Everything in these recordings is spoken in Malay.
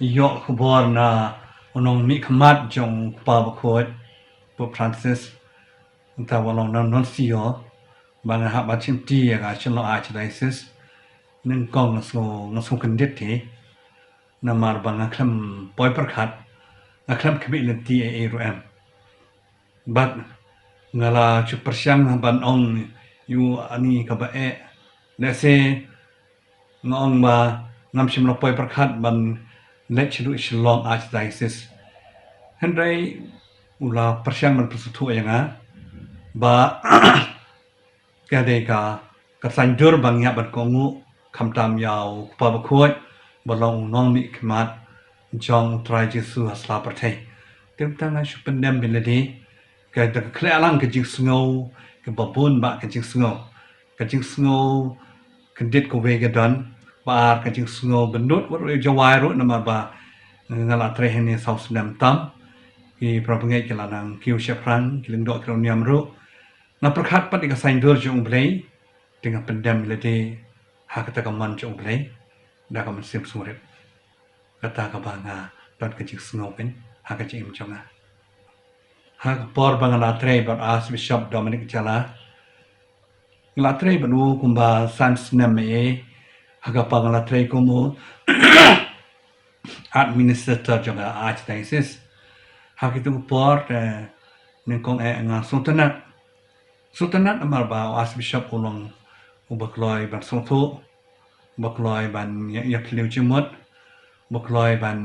yok khobor na onong mi khmat jong pa bakhot Pope Francis ta walong non sio bang ha ba chim ti ga Shillong Archdiocese ning kong ngaso kendit thi namar bang kham poi prakhat kham khability e rum but ngala chu persyang ban ong yu ani ka ba e le se ngong ba ngam sim lo poi prakhat ban le chlu Shillong Archdiocese hendrai ula persyang ban persutu yanga ba kadeka kasanjur bang ya ban kongu kham tam yaw pa ba khoi balong nong mi khmat jong trai jesu asla parthai tim tanga shu pendem biladi ka da khle alang ka jing sngo ka babun ba ka jing sngo kendit ko ve ga dan ba ka jing sngo benut wat jawai ro nama ba ngala tre hene saus nam tam ki propangai ke lanang kiu shapran kiling dok kro niam ro na prakhat pat ka sain dur jong blai dengan pendam biladi ha kata ka man jong blai da ka man sim surep kata ka banga dan ka jing sngo pen ha ka jing jonga ha por bang latre but Archbishop Dominic Jala latre banu kumba sans name ha pang latre kumu administrator jonga Archdiocese ha kitu por ning kong nga sultanat amar ba Archbishop ulong ubakloi ban soto bakloi ban yakliu jumut bakloi ban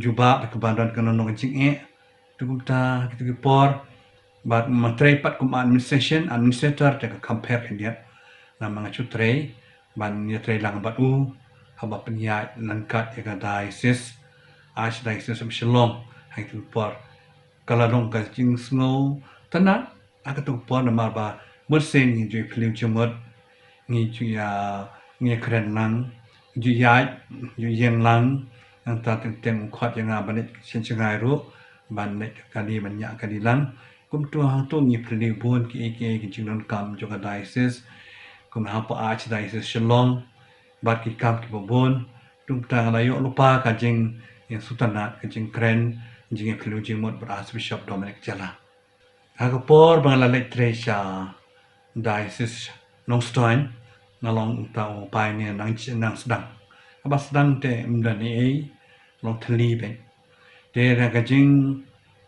juba ke badan kana nong jing tukumta kitu por bat matrai pat kum administrator te compare india na mga chutrei ban yatrei lang bat haba penya langkat ya diocese Archdiocese of Shillong hai tu por kala dong ka jing snow tanat akatu por na marba mersen ni ju phlim chumot ni ju ya ni kren lang ju ya ju yen lang anta teng khot yang banit chen chengai ru ban nek kali banyak kali lang kum tu hang tu ni phli bon ki jingnon kam jo ka diocese kum ha pa Archdiocese Shillong bat ki kam ki bon tum tang la yo lupa ka jing yang sultanat ka jing kren jing phli jingmot Archbishop Dominic Jala ha ko por bang la letresha diocese Nongstoin nalong tau pai ni nang sedang apa sedang te mdani long thli ben te ra ka jing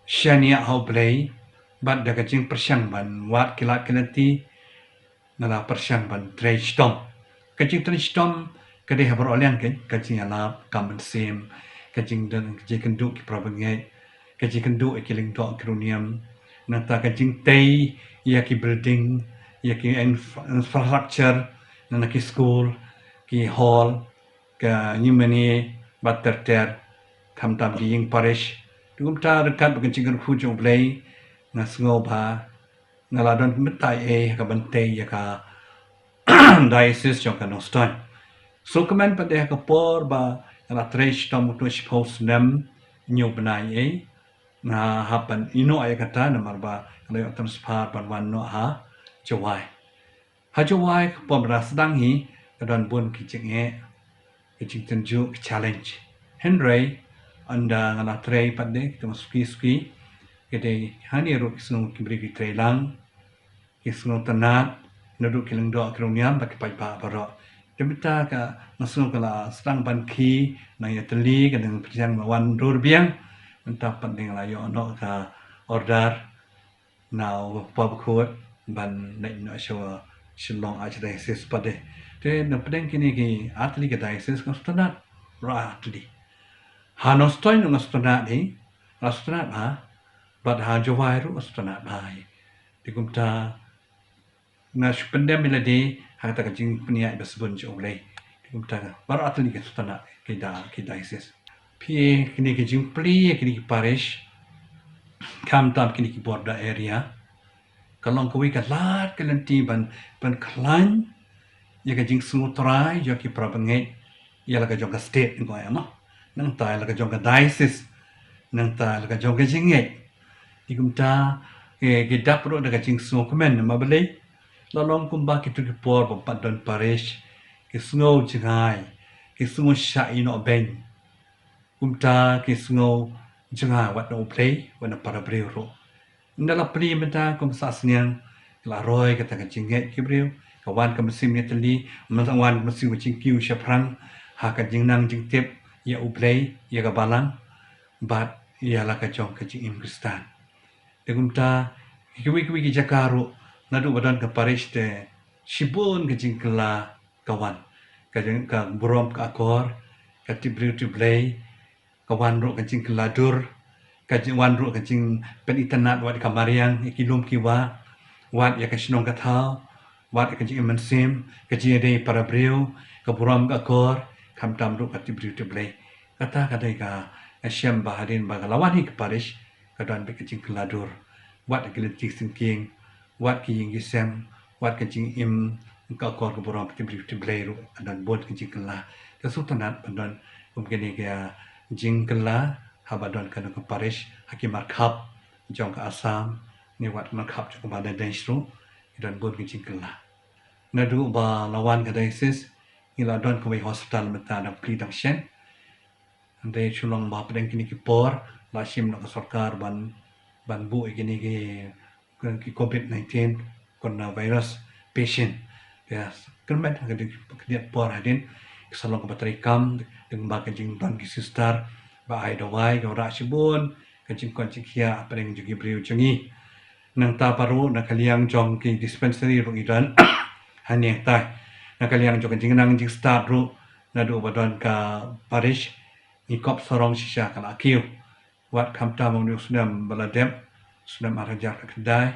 shania how play bat da ka jing persyang ban wat kilat kinati nala persyang ban trestom ka jing trestom ka de habar olian ka jing ala common sim ka jing dan ka jing kendu ki probangai ka jing kendu kiling to kronium nata ka jing tei ya ki building ya ki infrastructure nana ki school ki hall ka nyumani batter kam tam di ying parish tum ta dekat bukan cingkan hujung play ngasngo ba ngaladon metai ka bante ya ka diocese jong ka nostan so comment pa de ka por ba na tresh tam to post nem Jingpynbna na hapan ino ay kata na marba layo tam spar ban wan no ha jawai pom ras dang hi kadon bun ki jing tenju challenge Henry anda ngala trei pade kita ski kede hani ro kisno kibri ki trei lang kisno tanat nadu kilang do kroniam bak pai pa baro demita ka masno kala stang ban ki na ya teli kadang perjang wan dur biang entah penting la yo no ka order now pub court ban nek no show Shillong Archdiocese pade te na pedeng kini ki atli ka diocese ko tanat ra atli Hanostoi no astronat ni, astronat ha, but ha jawai ru astronat hai. Dikumta na pendem miladi ha ta jing penia besbun jo lei. Dikumta baru atli ke astronat ke diocese. Pi kini ke jing pli kini ke parish kam tam kini ke border area. Kalau kau ikat lat kelenti ban klan ya ke jing sutrai jo ki prabangai ya la ke jo ka state ko ya no. Nang tai la ka jong ka diocese nang tai la ka jong ka jinge dikumta ke dap ro da ka jing so komen ma bale la long kum ba ki tu ki por ba don parish ki snow jingai kisungo sya ino ben kumta kisungo jenga wat no play wana para breu ndala pri meta kum sasnyang la roy kata kajinget kibreu kawan ka mesim ni teli masawan mesim cingkiu syapran ha ka jingnang jingtep ya uplay ya ka balang bat ya la ka jong ka jing kristan degumta kiwi ki jakaru nadu badan ka parish te shibun ka jingkla kawan ka jing ka burom ka akor ka tibreu tiblay kawan ro ka jingkla dur ka jing wan ro ka jing pen itanat wat kamariang ikilum kiwa wat ya ka shinong ka thau wat ka jing mansim ka jing dei para breu ka buram ka akor kam tam ro ka tibreu tiblay kata ka Asyam Hadien lawan hi parish kadan be kecing keladur wat keletik singking wat ki ying gisem wat kecing im ka kor ke borang peti blairu dan bot kecing kela kesultanat pandan mungkin ke jing kela habadan kan ke parish hakim markhap jong ke asam ni wat markhap ke badan daisru dan bot kecing kela nadu ba lawan ke diocese ila don ke hospital meta na pridang shen Ande Shillong ba pedeng kini ki por la shim nak sarkar ban bu kini ki COVID-19 coronavirus patient ya kermet ka di por hadin salong ka bateri kam dengan ba kajing don ki sister ba ai dawai ka ra shibun kajing kon chikia pedeng jugi briu jungi nang ta paru na kaliang jong ki dispensary ru idan hanya tai na kaliang jong kajing nang jing start ru na do badon ka parish ikop sorong shisha kala kiu wat kamta mong ni sunam baladem sunam arajar ka kedai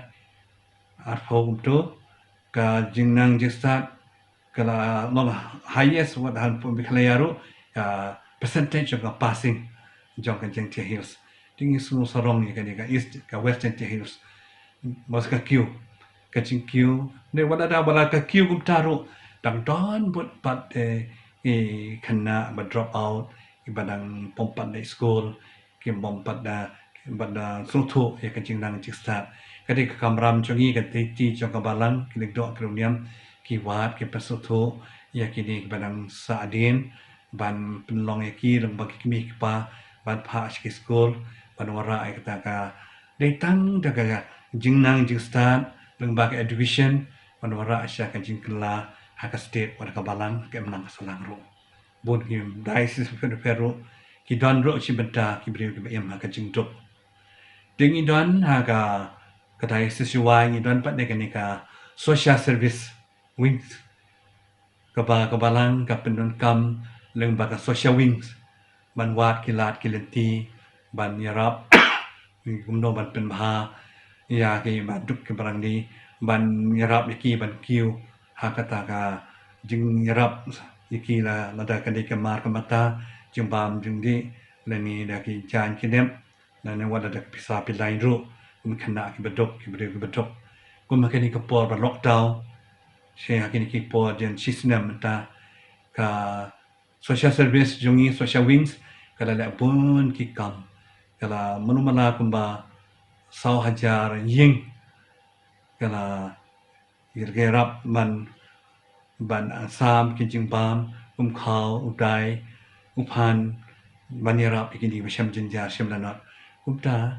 arfo tu ka jingnang jistat kala long highest what han pun bikhlayaru ka percentage of passing jong ka jeng hills tingi sunu sorong ni ka east ka western hills mas ka kiu ka jing kiu ne wala da bala ka kiu kum taru dang don but kana ba drop out ibadang pompat da school kim pompat da ibada sutu ya kajing nang jistat kadi ka kamram chongi ka ti chong ka balang kilik do kruniam ki wat ki pasutu ya kini ibadang saadin ban penlong ya ki rang bagi kimi pa ban pha ki school ban wara ai kata ka datang daga jingnang jistat rang bagi education ban wara asya kajing kela haka state wala ka balang ke menang salang ro bon ki diocese Peru ki don ro chi benta ki bri ki em ha ka jing dok ding i don ha ka diocese wa ni don pat ne ka social service wings ka balang ka pendon kam leng ba ka social wings ban wat ki lat ki lenti ban yarap ni gumno ban pen bha ya ki ba duk ki barang ni ban yarap ki ban kiu ha kata ka jing yarap iki la lada kadi kamar kamata jumbam jungdi lani daki jan kinem lani wada dak pisa pilain ru kena ki bedok ki bedok kum makani ka por ba lockdown she hakini ki por jen sisnem ta ka social service jungi social wings kala la pun ki kam kala manumala kumba 1,000 ying kala irgerap man ban asam kijing bam khau udai upan banirap ikini besyam jenja syam lanat upta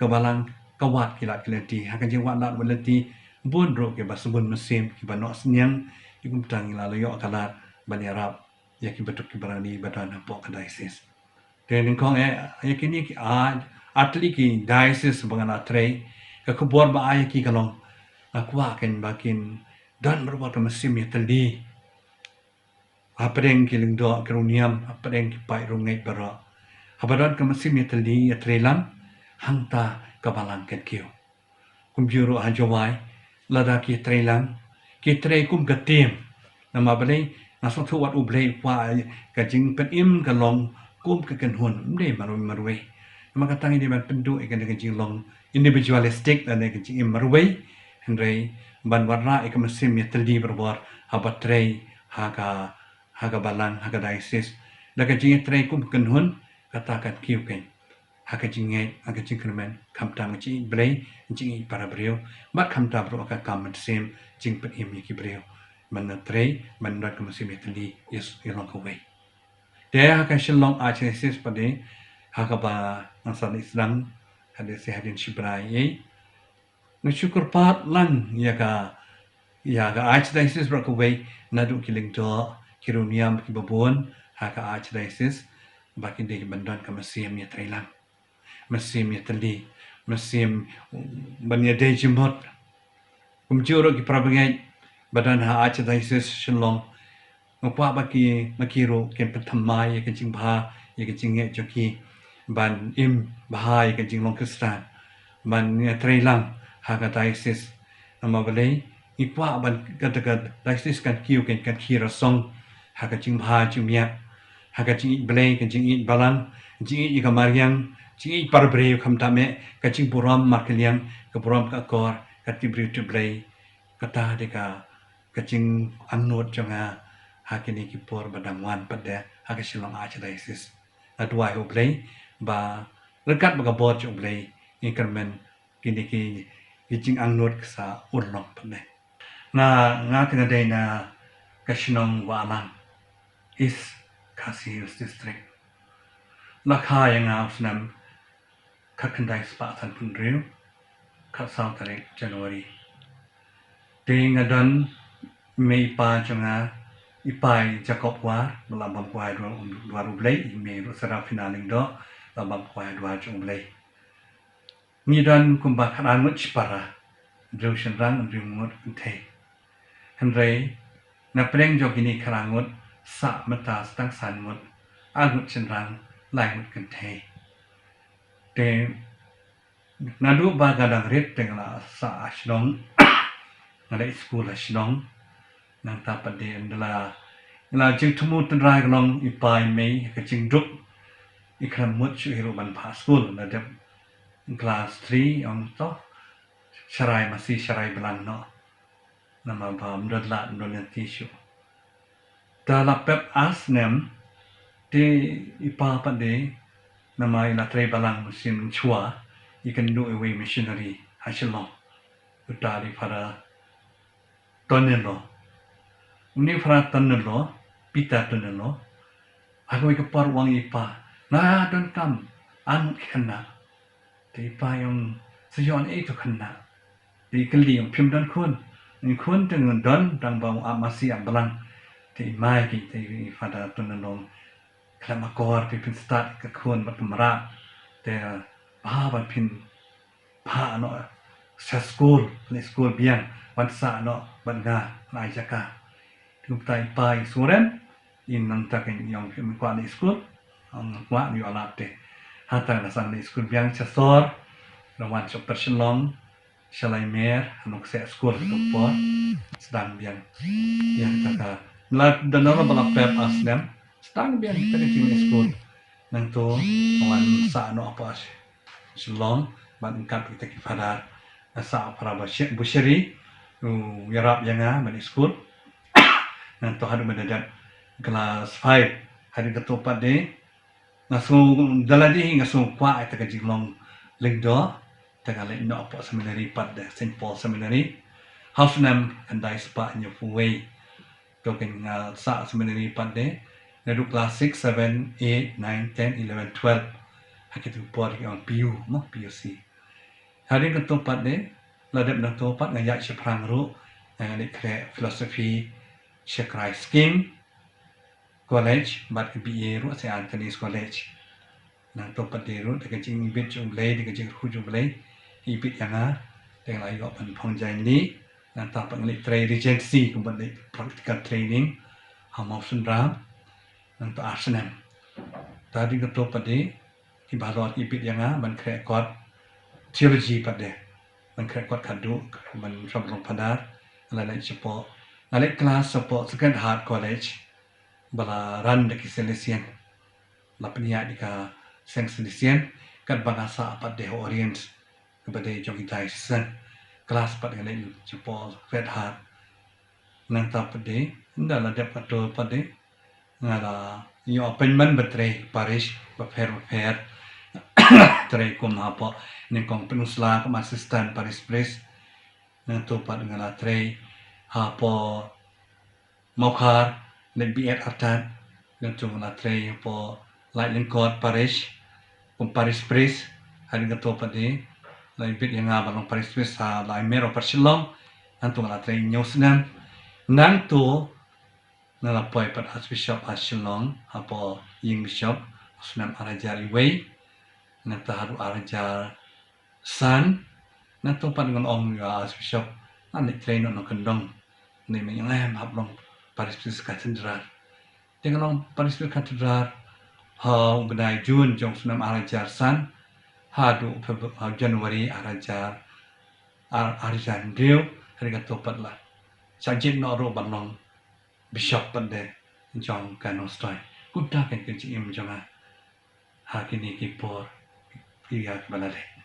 kabalang kawat kilat kilati hakan jing wat lat walati bun ro ke basubun mesim ki banok senyang ikum tang ila yo kalat banirap ya ki betuk ki barani badan pok diocese den kong yakini ki atli ki diocese bangana tre ka kubor ba ayaki kalong akwa ken bakin dan berbuat mesim ya teli apa yang kiling do keruniam apa yang kipai rungai bara habadan ke mesim ya teli ya trelan hangta kabalang ket kiu kum juro hajawai lada ki trelan ki tre kum gatim nama balai naso tu wat ublei wa ka jing pen im ka long kum ke ken hun mde marwe maka tangi di ban pendu ikan dengan jing long individualistic dan dengan jing im marwe hendrai ban warna ik mesim ya teli berbuat habat trei haga balang haga diocese daga jing trei kum kenhun katakan kiu ken haga jingai haga jingkremen kamtang ji blei jing para brio mat kamta bro ka kam mesim jing pen im ki brio man trei man rat mesim ya teli yes ilong ko wei Dia akan Shillong Archdiocese pada hakaba nasal Islam ada si Hadien Shibrai. Nasyukur pat lang ya ka Archdiocese berkuwai nadu kiling do kiruniam kibabun haka Archdiocese baki de bandan ka masim ya Thailand. Masim ya tali, masim banya de jimot. Kumjuro ki prabangai badan ha Archdiocese Shillong. Ngapa baki makiro ken Thymmai ke Jingpynbna ke Jingge joki ban im bahai ke Jinglong Kristan ban Thailand haka diocese nama balai ipwa ban katakan diocese kan kiu kan kira song haka Jingpynbna jumia haka jing balai kan jing balang jing kamariang jing parbre kamtame ka jing buram markeliang ka buram ka kor ka tibri tublai kata deka ka jing anut jonga hakini kipor badangwan pada haka Shillong Archdiocese adwai oblai ba lekat bagabot oblai inkermen kini jing anut sa urlong pada na tengah dai na Shillong walang is Kasihus district lakha yang ausnam kakandai sepatan punriu ka South January ding adan Mei pa jonga ipai Jacob war melambang kuai dua rublei me rusara finaling do lambang kuai dua jumblei midan kumba karangut para drushan rang drumut te henrei na preng jogini karangut sa mata stang sanmut agut chenrang laimut kente te nadu ba gadang rit tengla sa Shillong ngada school Shillong nang tapat dia adalah jing temu tenrai long ipai mei ke jing duk ikram mut chu hero ban pa school na de class 3 on to sharai masih sharai belang no nama ba mdadla mdolyan tishu dala pep asnem di ipa pa de nama ila tre balang musim chua ikan do away missionary Shillong utari para tonelo Uni fratan lo, pita tun lo, aku ikut parwang ipa, na don kam, anut kena, di ipa yang sejon itu kena, di keli yang pim dan kun dengan don dan bau masih belang, di mai kita di pada tun lo, kalau makor pipin start ke kun berpemerak, dia bahawa pin, no, school biang, wansa no, bangga, lai jaka. Tupai pai suren in nang takin yang kwa di school ang kwa ni alate hata na sang di school biang chasor rawan super Shillong shalai mer anok se school to por sedang biang yang taka la danora bala pep asnem sedang biang takin di school nang to wan sa no apa Shillong ban kat kita ki pada sa para busheri yarap yanga ban school nang to hadu mendadak kelas 5 hari ketupat de ngasu daladi ngasu kwa eta ka Jinglong lingdo tagale no apa seminary pat de St Paul Seminary house nam andai spa nyu fuwei to ken sa seminary pat de nadu class 6 7 8 9 10 11 12 hakitu por on PU mo PUC hari ketupat de ladep nang topat ngayak seprang ru ngalik kre philosophy Shakrai Scheme College, but BA ru St. Anthony's College. Nang to patiru de kajing bit jumblai de kajing hu jumblai ibit yanga teng lai yo pan phong jai ni nang ta pan li trai regency kumban li practical training hamau sunram nang to arsenal. Tadi ke to pade ki balot ibit yanga ban kre kot theology pade ban kre kot kadu ban sabrong padar lai cepo Nalik kelas support second hard college bala ran de Salesian la penia di ka Saint Salesian kat bangasa apa de orient kepada Jingpynbna kelas pat ngalai cepo red hard nang ta pade ndala de pato pade ngala yo appointment betre parish befer tre kum apa ni kong penusla kum assistant parish priest nang to pat ngala tre hapo mokar le biet artan gantung na tray po lightning court parish parish priest hari gato pa di lai bit yang balong parish priest sa lai mero par Shillong gantung na tray news nan nang tu nalapoy par Archbishop Shillong apo ying bishop sunam arajar iway nata haru arajar san natu pan ngon ong Archbishop anik tray no kendong ni menyang hablong parish priest katedral dengan parish priest katedral ha benai Jun jong sunam arajar san hadu Januari arajar arajan dio hari katopat lah sajin no ro balong bishop pande jong kanostoi kuda kan kecim jong ha kini kipor iya balade